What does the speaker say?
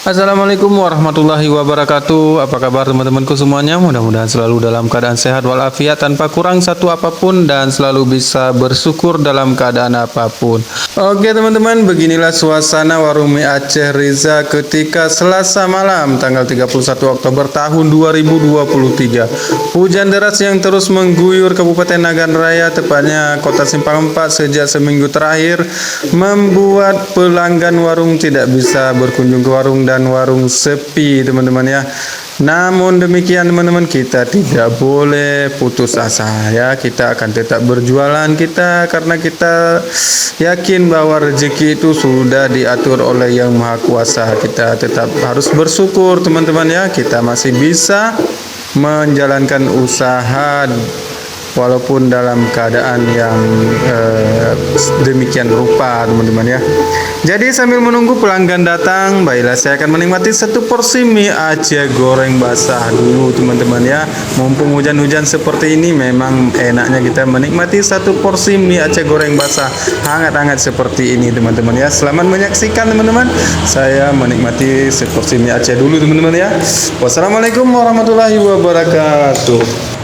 Assalamualaikum warahmatullahi wabarakatuh. Apa kabar teman-temanku semuanya? Mudah-mudahan selalu dalam keadaan sehat walafiat tanpa kurang satu apapun dan selalu bisa bersyukur dalam keadaan apapun. Oke teman-teman, beginilah suasana warung mie Aceh Riza ketika Selasa malam tanggal 31 Oktober tahun 2023. Hujan deras yang terus mengguyur Kabupaten Nagan Raya, tepatnya Kota Simpang 4 sejak seminggu terakhir, membuat pelanggan warung tidak bisa berkunjung ke warung dan warung sepi teman-teman ya. Namun demikian teman-teman, kita tidak boleh putus asa ya. Kita akan tetap berjualan kita karena kita yakin bahwa rezeki itu sudah diatur oleh Yang Maha Kuasa. Kita tetap harus bersyukur teman-teman ya. Kita masih bisa menjalankan usaha walaupun dalam keadaan yang demikian rupa teman-teman ya. Jadi sambil menunggu pelanggan datang, baiklah saya akan menikmati satu porsi mie Aceh goreng basah dulu teman-teman ya. Mumpung hujan-hujan seperti ini, memang enaknya kita menikmati satu porsi mie Aceh goreng basah hangat-hangat seperti ini teman-teman ya. Selamat menyaksikan teman-teman. Saya menikmati seporsi mie Aceh dulu teman-teman ya. Wassalamualaikum warahmatullahi wabarakatuh.